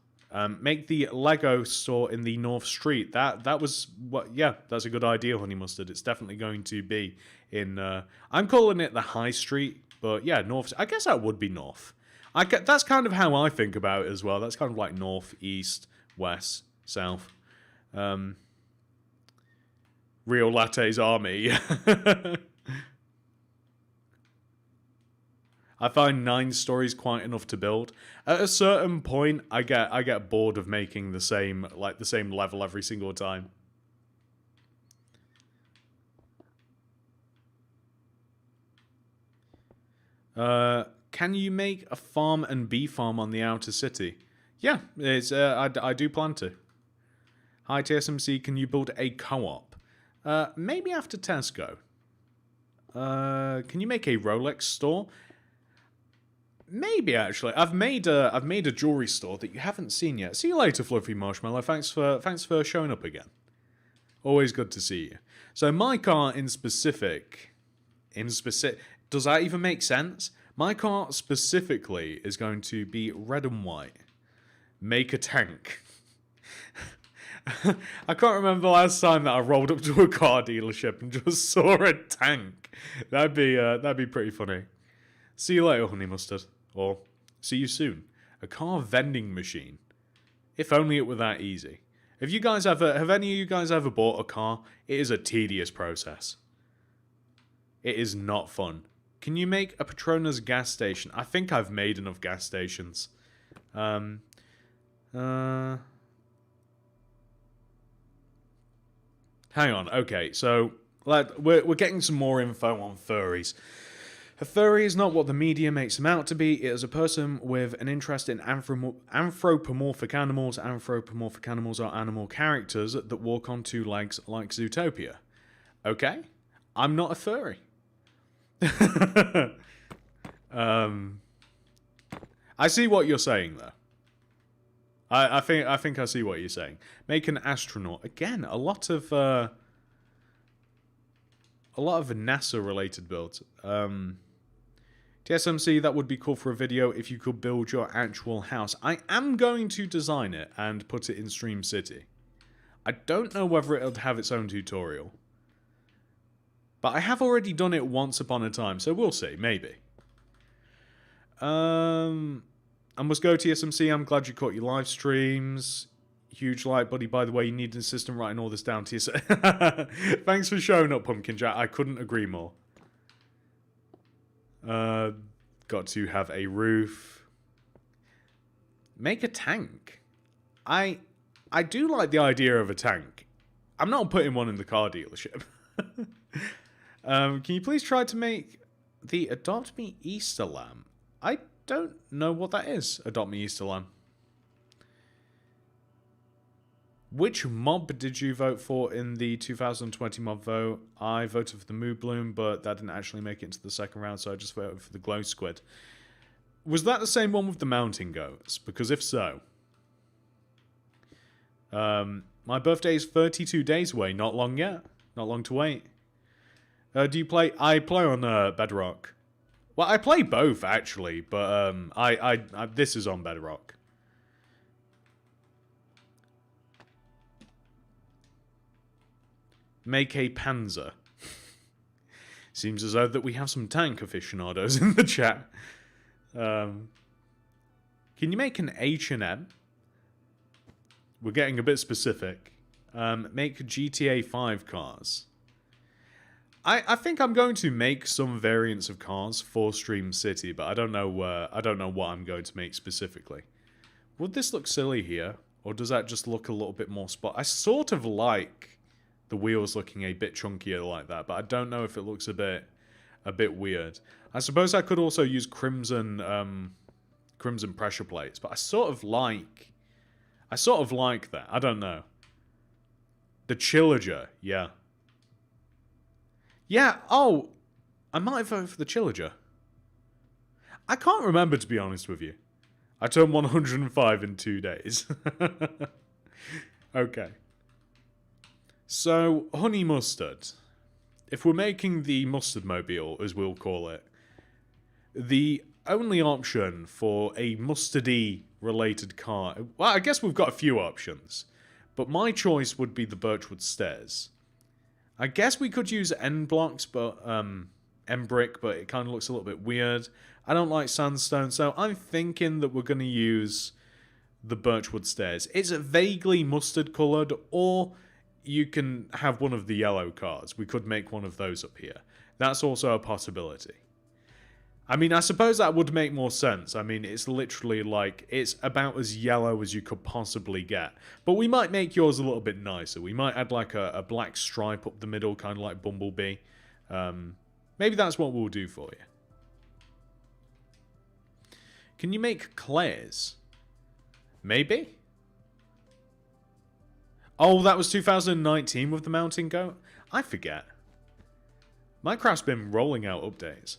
Make the Lego store in the North Street. That was what. Yeah, that's a good idea, Honey Mustard. It's definitely going to be in. I'm calling it the High Street, but yeah, North. I guess that would be North. That's kind of how I think about it as well. That's kind of like North, East, West, South. Real Latte's Army. I find 9 stories quite enough to build. At a certain point, I get bored of making the same level every single time. Can you make a farm and bee farm on the outer city? Yeah, it's I do plan to. Hi TSMC, can you build a co-op? Maybe after Tesco. Can you make a Rolex store? Maybe actually. I've made a jewelry store that you haven't seen yet. See you later, Fluffy Marshmallow. Thanks for showing up again. Always good to see you. So my car in specific, does that even make sense? My car specifically is going to be red and white. Make a tank. I can't remember the last time that I rolled up to a car dealership and just saw a tank. That'd be pretty funny. See you later, Honey Mustard. Or see you soon. A car vending machine. If only it were that easy. Have any of you guys ever bought a car? It is a tedious process. It is not fun. Can you make a Petronas gas station? I think I've made enough gas stations. Hang on. Okay, so we're getting some more info on furries. A furry is not what the media makes him out to be. It is a person with an interest in anthropomorphic animals. Anthropomorphic animals are animal characters that walk on 2 legs like Zootopia. Okay? I'm not a furry. I see what you're saying, though. I think I see what you're saying. Make an astronaut. Again, a lot of NASA-related builds. TSMC, that would be cool for a video if you could build your actual house. I am going to design it and put it in Stream City. I don't know whether it'll have its own tutorial. But I have already done it once upon a time, so we'll see. Maybe. I must go to SMC. I'm glad you caught your live streams. Huge like, buddy. By the way, you need an assistant writing all this down to you. Thanks for showing up, Pumpkin Jack. I couldn't agree more. Got to have a roof. Make a tank. I do like the idea of a tank. I'm not putting one in the car dealership. Can you please try to make the Adopt Me Easter Lamb? I don't know what that is, Adopt Me Easter Lamb. Which mob did you vote for in the 2020 mob vote? I voted for the Moo Bloom, but that didn't actually make it into the second round, so I just voted for the Glow Squid. Was that the same one with the mountain goats? Because if so... my birthday is 32 days away, not long yet. Not long to wait. Do you play... I play on Bedrock. Well, I play both, actually, but this is on Bedrock. Make a Panzer. Seems as though that we have some tank aficionados in the chat. Can you make an H&M? We're getting a bit specific. Make GTA 5 cars. I think I'm going to make some variants of cars for Stream City, but I don't know what I'm going to make specifically. Would this look silly here, or does that just look a little bit more spot? I sort of like the wheels looking a bit chunkier like that, but I don't know if it looks a bit weird. I suppose I could also use crimson pressure plates, but I sort of like that. I don't know. The Chillager, yeah. Yeah, oh, I might vote for the Chillager. I can't remember, to be honest with you. I turned 105 in 2 days. Okay. So, honey mustard. If we're making the mustard mobile, as we'll call it, the only option for a mustardy related car... Well, I guess we've got a few options. But my choice would be the Birchwood Stairs. I guess we could use N-blocks, but... N-brick, but it kind of looks a little bit weird. I don't like sandstone, so I'm thinking that we're going to use the Birchwood Stairs. It's vaguely mustard coloured, or... you can have one of the yellow cars. We could make one of those up here. That's also a possibility. I mean, I suppose that would make more sense. I mean, it's literally like, it's about as yellow as you could possibly get. But we might make yours a little bit nicer. We might add like a black stripe up the middle, kind of like Bumblebee. Maybe that's what we'll do for you. Can you make Claire's? Maybe? Oh, that was 2019 with the mountain goat? I forget. Minecraft's been rolling out updates.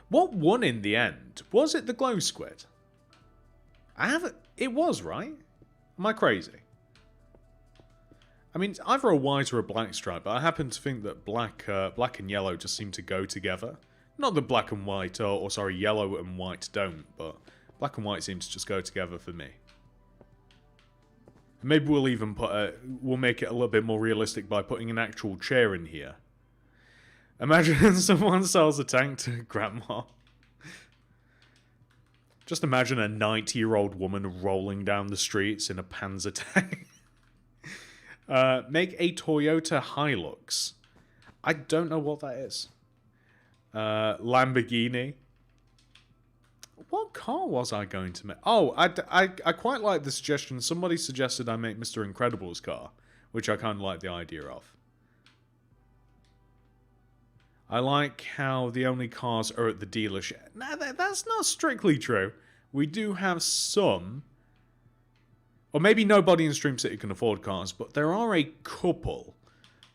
What won in the end? Was it the glow squid? It was, right? Am I crazy? I mean, it's either a white or a black stripe, but I happen to think that black and yellow just seem to go together. Not that black and white, or sorry, yellow and white don't, but... black and white seems to just go together for me. Maybe we'll even we'll make it a little bit more realistic by putting an actual chair in here. Imagine someone sells a tank to Grandma. Just imagine a 90-year-old woman rolling down the streets in a Panzer tank. Make a Toyota Hilux. I don't know what that is. Lamborghini. What car was I going to make? Oh, I quite like the suggestion. Somebody suggested I make Mr. Incredible's car, which I kind of like the idea of. I like how the only cars are at the dealership. Nah, that's not strictly true. We do have some... or maybe nobody in Stream City can afford cars, but there are a couple.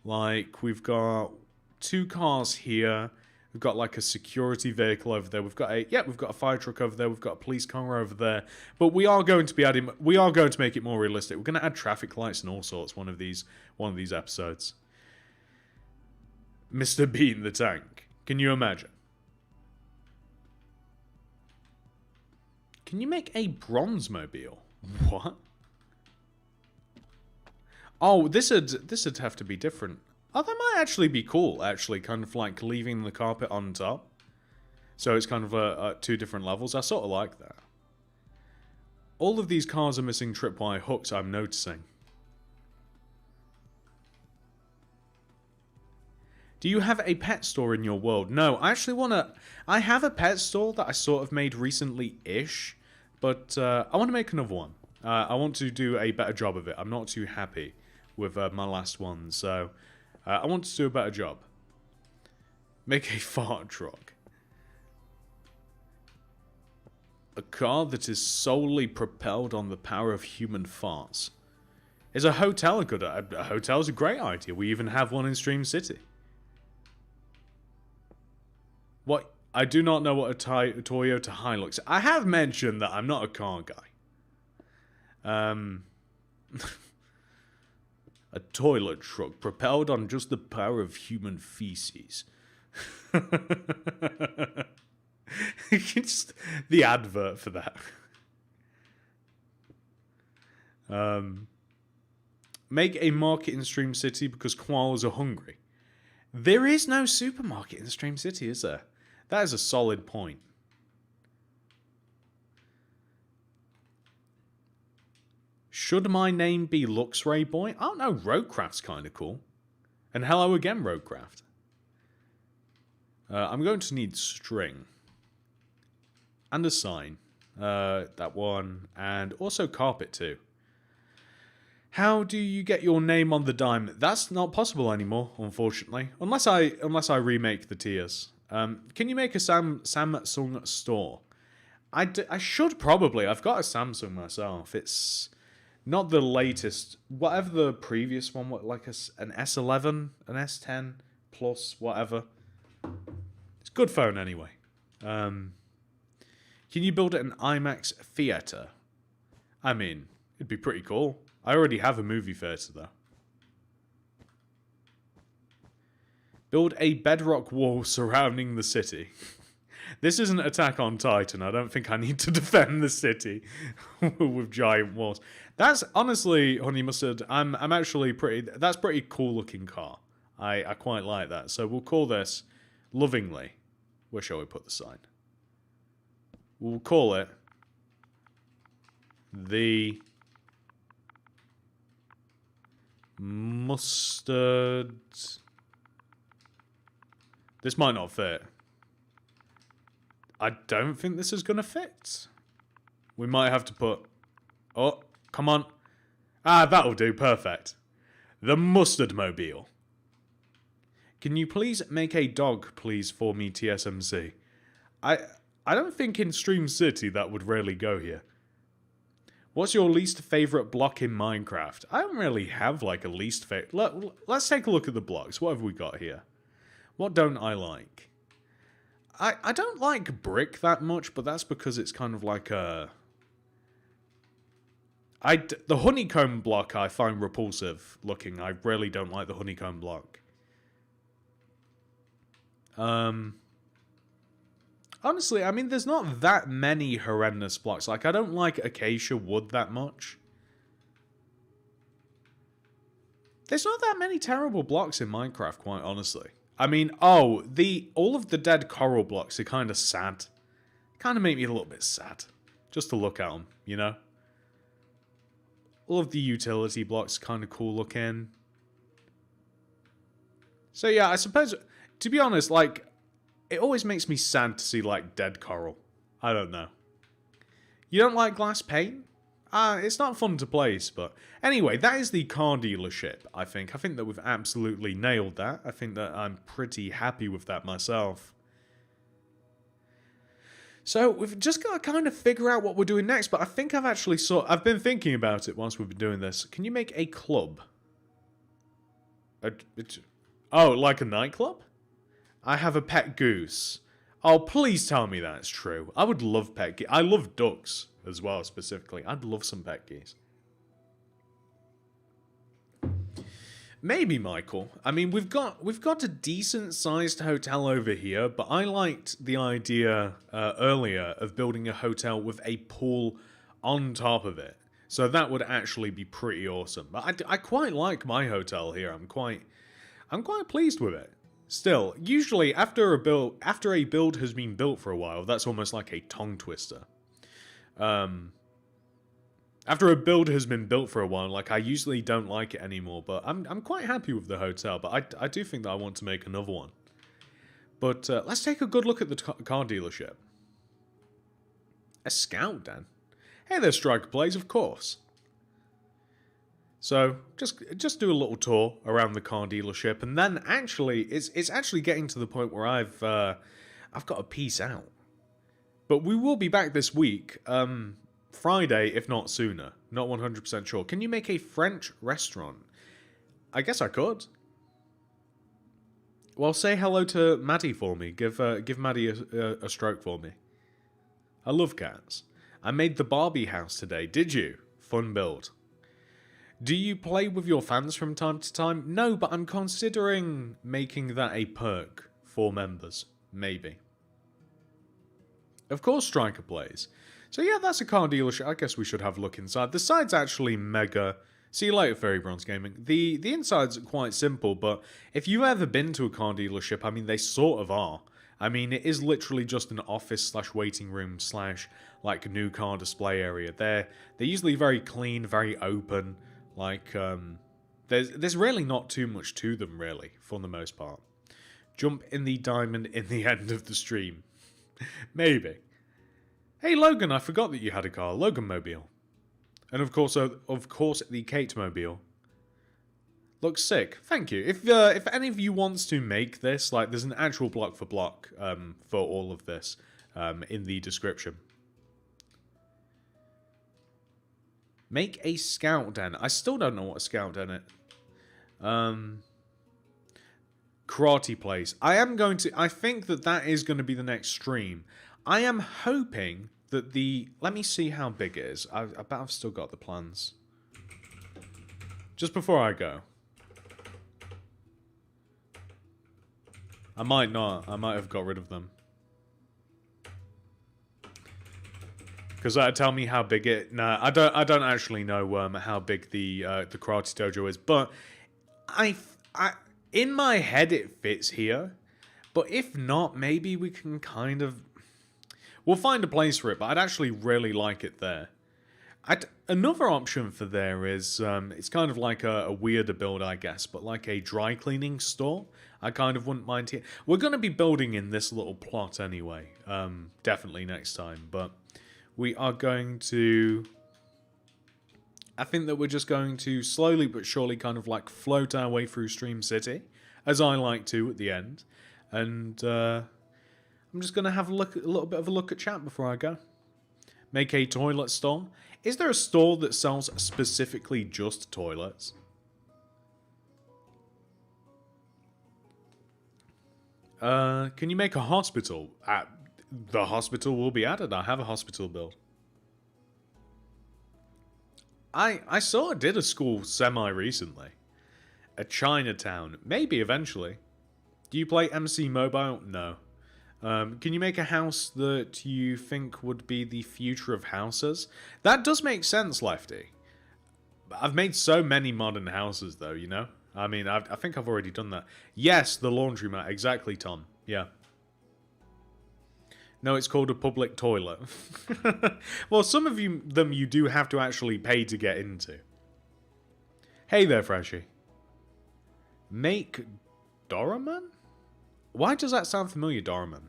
Like, we've got 2 cars here. We've got like a security vehicle over there. We've got a fire truck over there. We've got a police car over there. But we are going to make it more realistic. We're going to add traffic lights and all sorts one of these episodes. Mr. Bean the tank. Can you imagine? Can you make a bronze mobile? What? Oh, this'd have to be different. Oh, that might actually be cool, actually, kind of like leaving the carpet on top. So it's kind of two different levels. I sort of like that. All of these cars are missing tripwire hooks, I'm noticing. Do you have a pet store in your world? No, I actually want to... I have a pet store that I sort of made recently-ish, but I want to make another one. I want to do a better job of it. I'm not too happy with my last one, so I want to do a better job. Make a fart truck. A car that is solely propelled on the power of human farts. Is a hotel a good... A hotel's a great idea. We even have one in Stream City. What? I do not know what a Toyota Hilux... I have mentioned that I'm not a car guy. A toilet truck propelled on just the power of human feces. It's the advert for that. Make a market in Stream City because koalas are hungry. There is no supermarket in Stream City, is there? That is a solid point. Should my name be Luxray Boy? Oh no, Roadcraft's kind of cool. And hello again, Roadcraft. I'm going to need string. And a sign. That one. And also carpet too. How do you get your name on the dime? That's not possible anymore, unfortunately. Unless I remake the tiers. Can you make a Samsung store? I should probably. I've got a Samsung myself. It's not the latest. Whatever the previous one, like an S11, an S10 Plus, whatever. It's a good phone anyway. Can you build an Imax theater? I mean, it'd be pretty cool. I already have a movie theater though. Build a bedrock wall surrounding the city. This isn't Attack on Titan. I don't think I need to defend the city with giant walls. That's honestly, Honey Mustard, I'm actually pretty... That's pretty cool looking car. I quite like that. So we'll call this lovingly. Where shall we put the sign? We'll call it the Mustard... This might not fit. I don't think this is going to fit. We might have to put... Oh, come on. Ah, that'll do. Perfect. The Mustard Mobile. Can you please make a dog, please, for me, TSMC? I don't think in Stream City that would really go here. What's your least favorite block in Minecraft? I don't really have, like, a least favorite... Let's take a look at the blocks. What have we got here? What don't I like? I don't like brick that much, but that's because it's kind of like a... The honeycomb block I find repulsive looking. I really don't like the honeycomb block. Honestly, I mean, there's not that many horrendous blocks. Like, I don't like acacia wood that much. There's not that many terrible blocks in Minecraft, quite honestly. I mean, all of the dead coral blocks are kind of sad. Kind of make me a little bit sad. Just to look at them, you know? All of the utility blocks kind of cool looking. So yeah, I suppose, to be honest, like, it always makes me sad to see, like, dead coral. I don't know. You don't like glass paint? It's not fun to place, but... Anyway, that is the car dealership, I think. I think that we've absolutely nailed that. I think that I'm pretty happy with that myself. So, we've just got to kind of figure out what we're doing next, but I think I've actually I've been thinking about it whilst we've been doing this. Can you make a club? Oh, like a nightclub? I have a pet goose. Oh, please tell me that's true. I would love pet geese. I love ducks as well, specifically. I'd love some pet geese. Maybe, Michael. I mean, we've got a decent-sized hotel over here, but I liked the idea earlier of building a hotel with a pool on top of it. So that would actually be pretty awesome. But I quite like my hotel here. I'm quite pleased with it. Still, usually after a build has been built for a while, that's almost like a tongue twister. After a build has been built for a while, like, I usually don't like it anymore, but I'm quite happy with the hotel, but I do think that I want to make another one. But let's take a good look at the car dealership. A scout den? Hey there, Striker Plays, of course. So, just do a little tour around the car dealership, and then actually, it's actually getting to the point where I've got to peace out. But we will be back this week, Friday, if not sooner. Not 100% sure. Can you make a French restaurant? I guess I could. Well, say hello to Maddie for me. Give Maddie a stroke for me. I love cats. I made the Barbie house today. Did you? Fun build. Do you play with your fans from time to time? No, but I'm considering making that a perk for members. Maybe. Of course Striker Plays. So yeah, that's a car dealership. I guess we should have a look inside. The side's actually mega. See you later, Fairy Bronze Gaming. The inside's quite simple, but if you've ever been to a car dealership, I mean, they sort of are. I mean, it is literally just an office/waiting room/ like a new car display area. They're usually very clean, very open. Like, there's really not too much to them, really, for the most part. Jump in the diamond in the end of the stream. Maybe. Hey, Logan, I forgot that you had a car. Logan Mobile. And of course, the Kate Mobile. Looks sick. Thank you. If any of you wants to make this, like, there's an actual block for block for all of this in the description. Make a scout den. I still don't know what a scout den is. Karate place. I think that is going to be the next stream. I am hoping that let me see how big it is. I bet I've still got the plans. Just before I go. I might not. I might have got rid of them. Because that'd tell me how big it... Nah, I don't actually know how big the Karate Dojo is. But in my head it fits here. But if not, maybe we can kind of... We'll find a place for it, but I'd actually really like it there. Another option for there is, it's kind of like a weirder build, I guess, but like a dry cleaning store. I kind of wouldn't mind here. We're going to be building in this little plot anyway, definitely next time, but we are going to... I think that we're just going to slowly but surely kind of like float our way through Stream City, as I like to at the end, and... I'm just going to have a little bit of a look at chat before I go. Make a toilet store. Is there a store that sells specifically just toilets? Can you make a hospital? The hospital will be added. I have a hospital build. I sort of did a school semi-recently. A Chinatown. Maybe eventually. Do you play MC Mobile? No. Can you make a house that you think would be the future of houses? That does make sense, Lefty. I've made so many modern houses, though, you know? I mean, I think I've already done that. Yes, the laundromat. Exactly, Tom. Yeah. No, it's called a public toilet. Well, some of them you do have to actually pay to get into. Hey there, Freshie. Make Doraemon? Why does that sound familiar, Doraemon?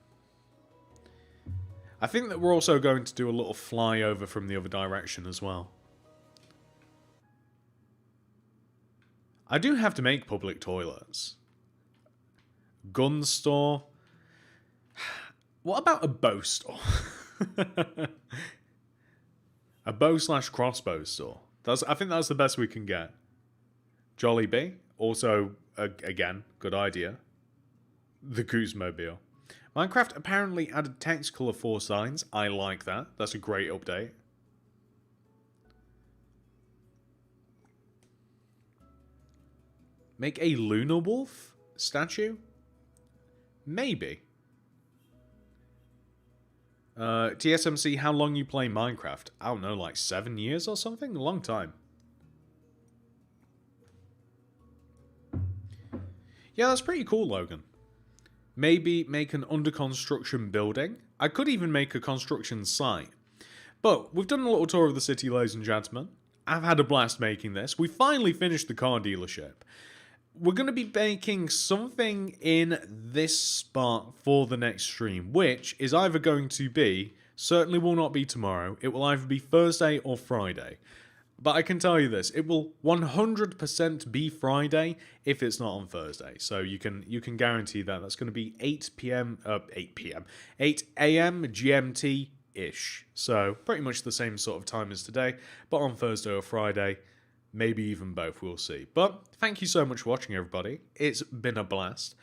I think that we're also going to do a little flyover from the other direction as well. I do have to make public toilets. Gun store. What about a bow store? A bow/crossbow store. I think that's the best we can get. Jollibee. Also, again, good idea. The Goose Mobile. Minecraft apparently added text color 4 signs. I like that. That's a great update. Make a Lunar Wolf statue? Maybe. TSMC, how long you play Minecraft? I don't know, like 7 years or something? A long time. Yeah, that's pretty cool, Logan. Maybe make an under construction building. I could even make a construction site. But we've done a little tour of the city, ladies and gentlemen. I've had a blast making this. We finally finished the car dealership. We're going to be making something in this spot for the next stream, which is either going to be, certainly will not be tomorrow, it will either be Thursday or Friday. But I can tell you this, it will 100% be Friday if it's not on Thursday. So you can guarantee that. That's going to be 8 a.m. GMT-ish. So pretty much the same sort of time as today, but on Thursday or Friday. Maybe even both, we'll see. But thank you so much for watching, everybody. It's been a blast.